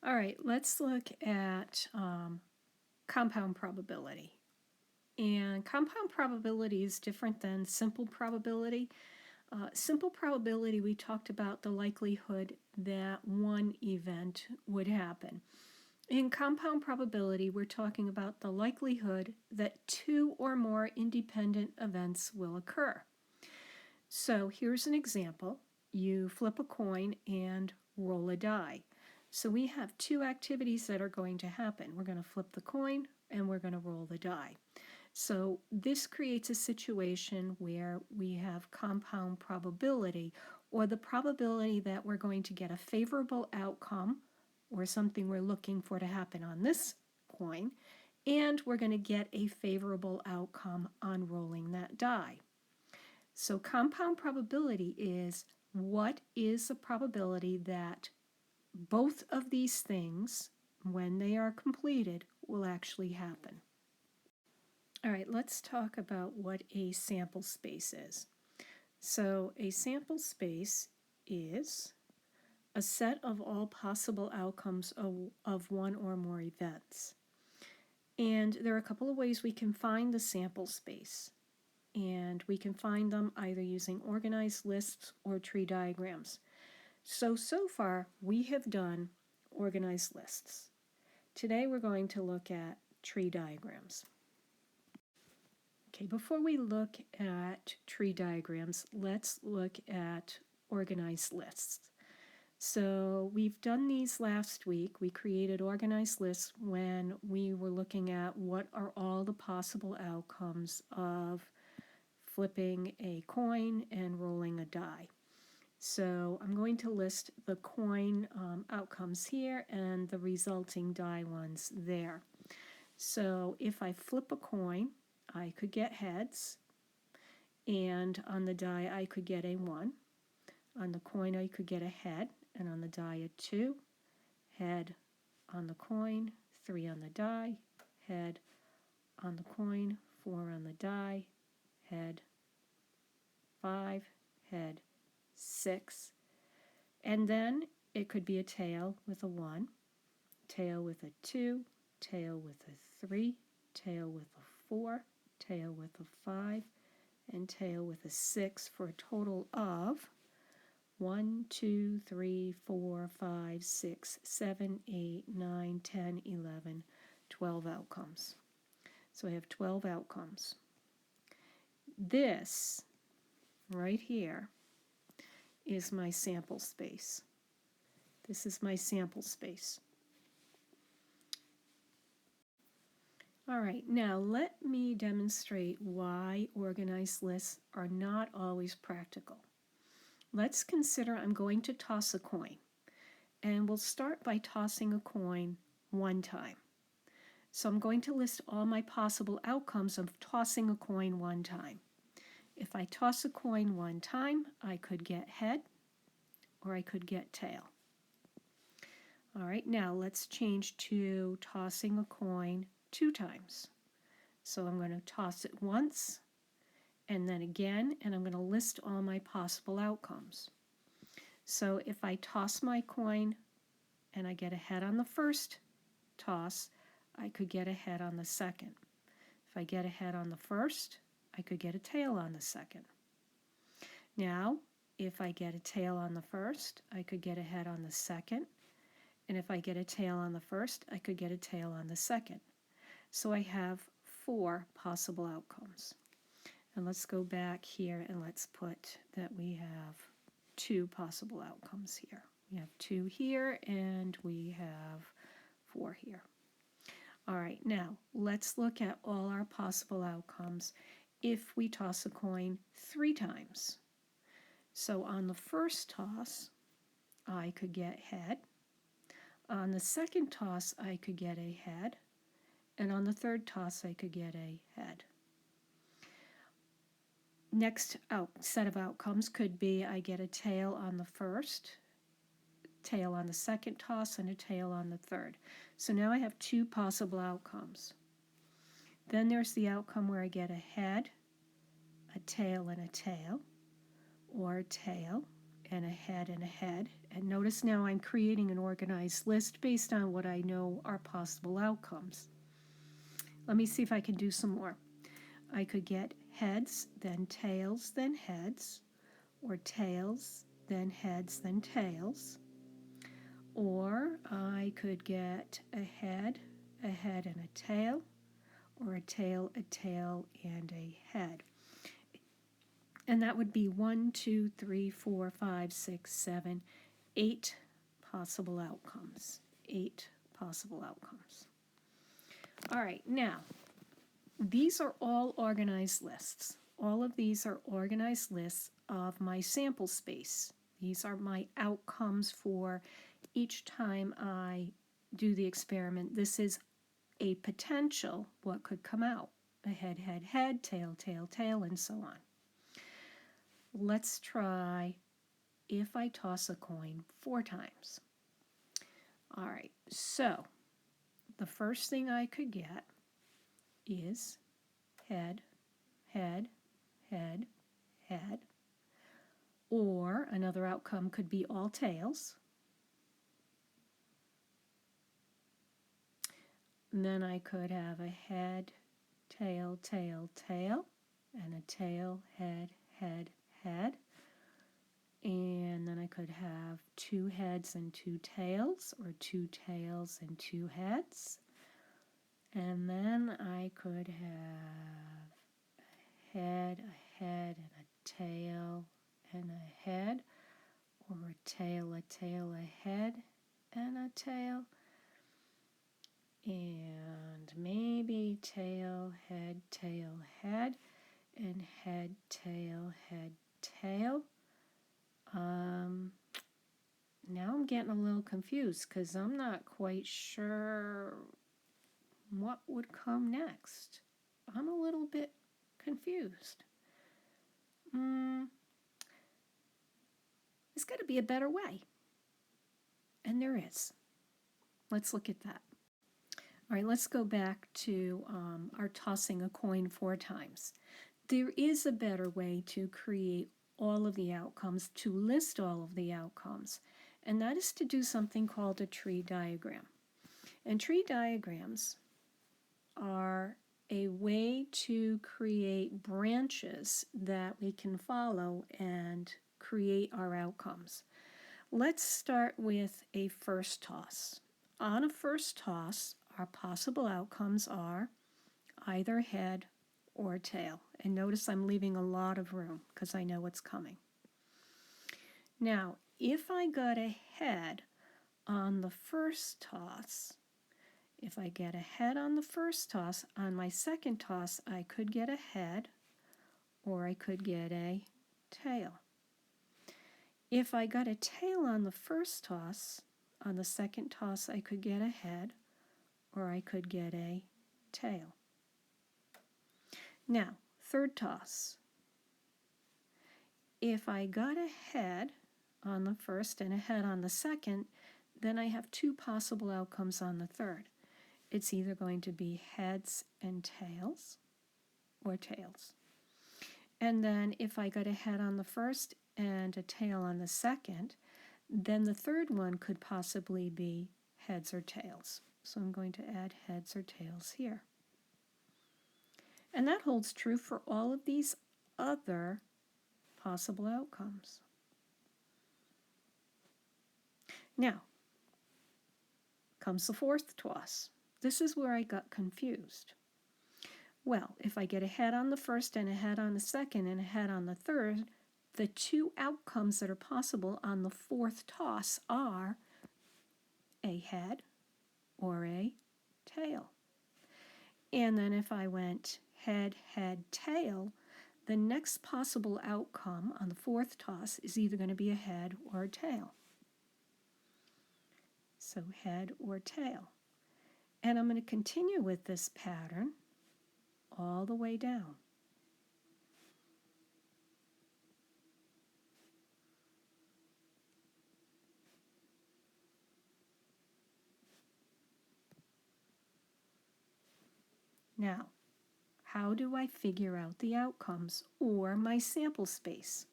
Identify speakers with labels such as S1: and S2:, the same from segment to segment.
S1: All right, let's look at compound probability. And compound probability is different than simple probability. Simple probability, we talked about the likelihood that one event would happen. In compound probability, we're talking about the likelihood that two or more independent events will occur. So here's an example. You flip a coin and roll a die. So we have two activities that are going to happen. We're going to flip the coin and we're going to roll the die. So this creates a situation where we have compound probability, or the probability that we're going to get a favorable outcome or something we're looking for to happen on this coin, and we're going to get a favorable outcome on rolling that die. So compound probability is what is the probability that both of these things, when they are completed, will actually happen. All right, let's talk about what a sample space is. So a sample space is a set of all possible outcomes of one or more events. And there are a couple of ways we can find the sample space. And we can find them either using organized lists or tree diagrams. So far we have done organized lists. Today we're going to look at tree diagrams. Okay, before we look at tree diagrams, let's look at organized lists. So we've done these last week. We created organized lists when we were looking at what are all the possible outcomes of flipping a coin and rolling a die. So I'm going to list the coin outcomes here and the resulting die ones there. So if I flip a coin, I could get heads, and on the die I could get a 1. On the coin I could get a head, and on the die a 2. Head on the coin, 3 on the die, head on the coin, 4 on the die, head 5, head 6. And then it could be a tail with a 1, tail with a 2, tail with a 3, tail with a 4, tail with a 5, and tail with a 6 for a total of 1, 2, 3, 4, 5, 6, 7, 8, 9, 10, 11, 12 outcomes. So I have 12 outcomes. This right here is my sample space. This is my sample space. All right, now let me demonstrate why organized lists are not always practical. Let's consider I'm going to toss a coin, and we'll start by tossing a coin one time. So I'm going to list all my possible outcomes of tossing a coin one time. If I toss a coin one time, I could get head or I could get tail. All right, now let's change to tossing a coin 2 times. So I'm going to toss it once and then again, and I'm going to list all my possible outcomes. So if I toss my coin and I get a head on the first toss, I could get a head on the second. If I get a head on the first, I could get a tail on the second. Now, if I get a tail on the first, I could get a head on the second. And if I get a tail on the first, I could get a tail on the second. So I have 4 possible outcomes. And let's go back here and let's put that we have 2 possible outcomes here. We have 2 here and we have 4 here. All right, now let's look at all our possible outcomes if we toss a coin 3 times. So on the first toss, I could get head. On the second toss, I could get a head. And on the third toss, I could get a head. Next set of outcomes could be I get a tail on the first, tail on the second toss, and a tail on the third. So now I have 2 possible outcomes. Then there's the outcome where I get a head, a tail, and a tail, or a tail and a head and a head. And notice now I'm creating an organized list based on what I know are possible outcomes. Let me see if I can do some more. I could get heads, then tails, then heads, or tails, then heads, then tails. Or I could get a head, and a tail, or a tail, and a head. And that would be 1, 2, 3, 4, 5, 6, 7, 8 possible outcomes. 8 possible outcomes. All right, now, these are all organized lists. All of these are organized lists of my sample space. These are my outcomes for each time I do the experiment. This is a potential what could come out. A head, head, head, tail, tail, tail, and so on. Let's try if I toss a coin 4 times. All right, so the first thing I could get is head, head, head, head. Or another outcome could be all tails. And then I could have a head, tail, tail, tail, and a tail, head, head, head. And then I could have 2 heads and 2 tails, or 2 tails and 2 heads. And then I could have a head, and a tail, and a head, or a tail, a head, and a tail. And maybe tail, head, and head, tail, tail. Now I'm getting a little confused because I'm not quite sure what would come next. I'm a little bit confused. There's got to be a better way. And there is. Let's look at that. All right, let's go back to our tossing a coin 4 times. There is a better way to create all of the outcomes, to list all of the outcomes, and that is to do something called a tree diagram. And tree diagrams are a way to create branches that we can follow and create our outcomes. Let's start with a first toss. On a first toss, our possible outcomes are either head or tail. And notice I'm leaving a lot of room because I know what's coming. Now, if I got a head on the first toss, if I get a head on the first toss, on my second toss I could get a head or I could get a tail. If I got a tail on the first toss, on the second toss I could get a head or I could get a tail. Now, third toss. If I got a head on the first and a head on the second, then I have 2 possible outcomes on the third. It's either going to be heads and tails or tails. And then if I got a head on the first and a tail on the second, then the third one could possibly be heads or tails. So I'm going to add heads or tails here. And that holds true for all of these other possible outcomes. Now, comes the fourth toss. This is where I got confused. Well, if I get a head on the first and a head on the second and a head on the third, the 2 outcomes that are possible on the fourth toss are a head or a tail. And then if I went head, head, tail, the next possible outcome on the fourth toss is either going to be a head or a tail. So head or tail. And I'm going to continue with this pattern all the way down. Now, how do I figure out the outcomes or my sample space?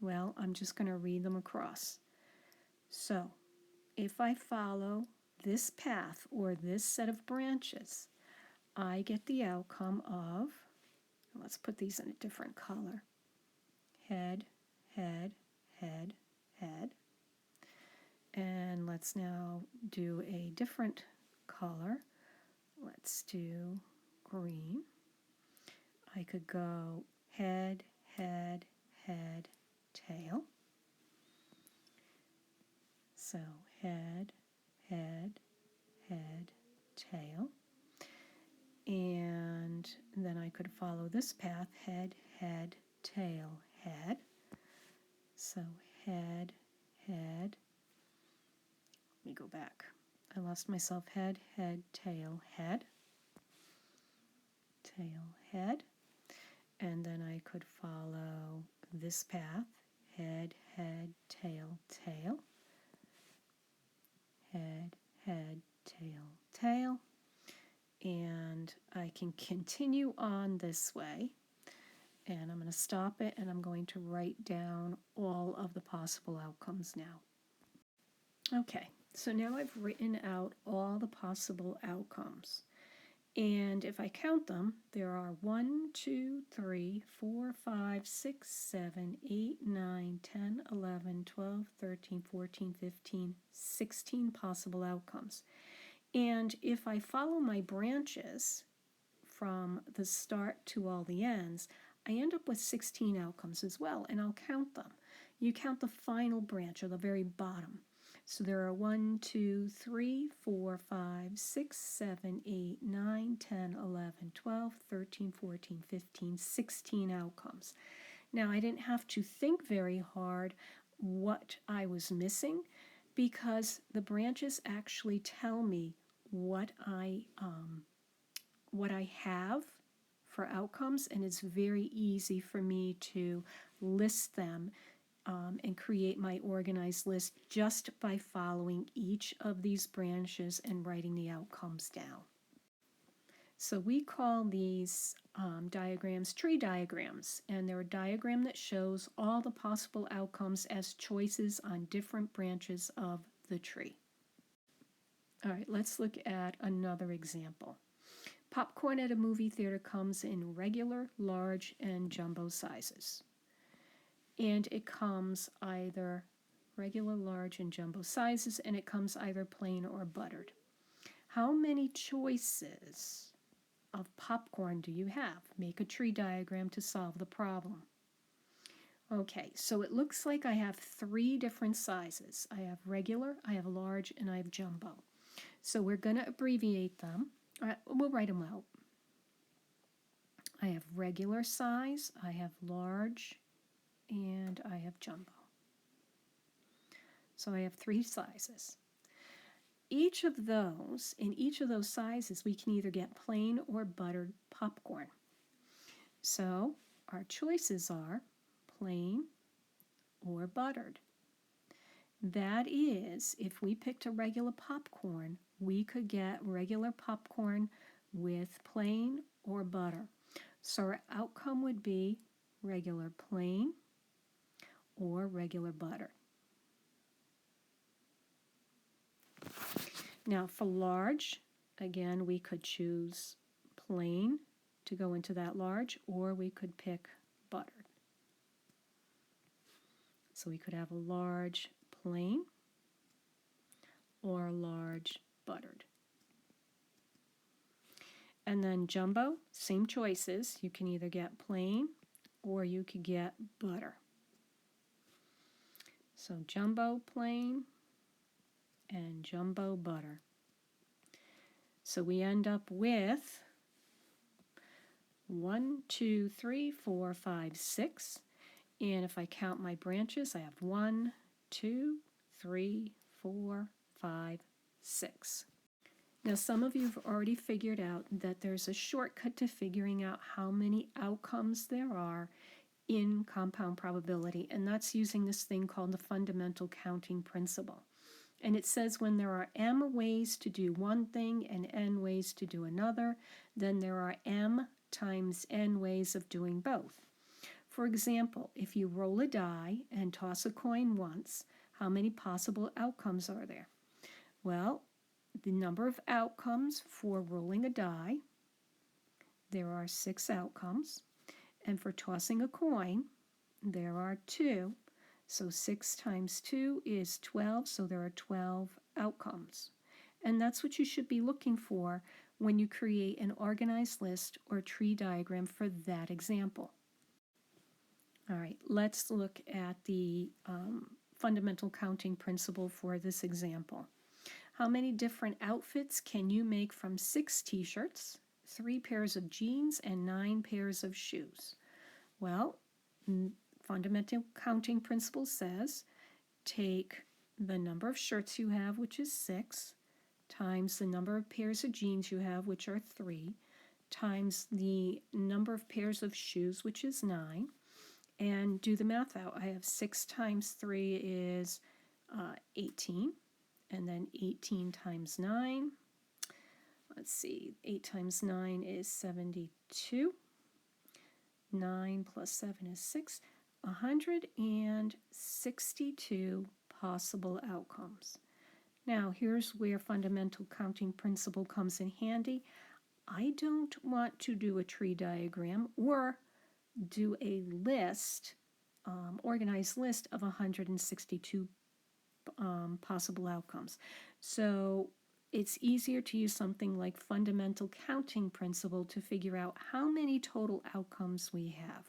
S1: Well, I'm just going to read them across. So, if I follow this path or this set of branches, I get the outcome of, let's put these in a different color, head, head, head, head. And let's now do a different color. Let's do green. I could go head, head, head, tail. So head, head, head, tail. And then I could follow this path, head, head, tail, head. So head, head. Let me go back. I lost myself. Head, head, tail, head. Tail, head. And then I could follow this path, head, head, tail, tail. Head, head, tail, tail. And I can continue on this way. And I'm going to stop it, and I'm going to write down all of the possible outcomes now. Okay, so now I've written out all the possible outcomes. And if I count them, there are 1, 2, 3, 4, 5, 6, 7, 8, 9, 10, 11, 12, 13, 14, 15, 16 possible outcomes. And if I follow my branches from the start to all the ends, I end up with 16 outcomes as well, and I'll count them. You count the final branch, or the very bottom. So there are 1, 2, 3, 4, 5, 6, 7, 8, 9, 10, 11, 12, 13, 14, 15, 16 outcomes. Now, I didn't have to think very hard what I was missing, because the branches actually tell me what I have for outcomes, and it's very easy for me to list them and create my organized list just by following each of these branches and writing the outcomes down. So we call these diagrams tree diagrams, and they're a diagram that shows all the possible outcomes as choices on different branches of the tree. All right, let's look at another example. Popcorn at a movie theater comes in regular, large, and jumbo sizes. And it comes either regular, large, and jumbo sizes, and it comes either plain or buttered. How many choices of popcorn do you have? Make a tree diagram to solve the problem. Okay, so it looks like I have 3 different sizes. I have regular, I have large, and I have jumbo. So we're going to abbreviate them. We'll write them out. I have regular size, I have large, and I have jumbo. So I have 3 sizes. In each of those sizes, we can either get plain or buttered popcorn. So our choices are plain or buttered. That is, if we picked a regular popcorn, we could get regular popcorn with plain or butter. So our outcome would be regular plain or regular butter. Now for large, again, we could choose plain to go into that large, or we could pick buttered. So we could have a large plain or a large buttered. And then jumbo, same choices. You can either get plain or you could get butter. So jumbo plain and jumbo butter. So we end up with 1, 2, 3, 4, 5, 6. And if I count my branches, I have 1, 2, 3, 4, 5, 6. Now some of you have already figured out that there's a shortcut to figuring out how many outcomes there are in compound probability, and that's using this thing called the fundamental counting principle. And it says when there are m ways to do one thing and n ways to do another, then there are m times n ways of doing both. For example, if you roll a die and toss a coin once, how many possible outcomes are there? Well, the number of outcomes for rolling a die, there are 6 outcomes. And for tossing a coin, there are 2. So 6 times 2 is 12, so there are 12 outcomes. And that's what you should be looking for when you create an organized list or tree diagram for that example. All right, let's look at the fundamental counting principle for this example. How many different outfits can you make from 6 t-shirts, 3 pairs of jeans, and 9 pairs of shoes? Well, fundamental counting principle says take the number of shirts you have, which is 6, times the number of pairs of jeans you have, which are 3, times the number of pairs of shoes, which is 9, and do the math out. I have 6 times 3 is 18, and then 18 times 9. Let's see, 8 times 9 is 72. 9 plus 7 is 6. 162 possible outcomes. Now, here's where fundamental counting principle comes in handy. I don't want to do a tree diagram or do a list, organized list of 162 possible outcomes. So it's easier to use something like fundamental counting principle to figure out how many total outcomes we have.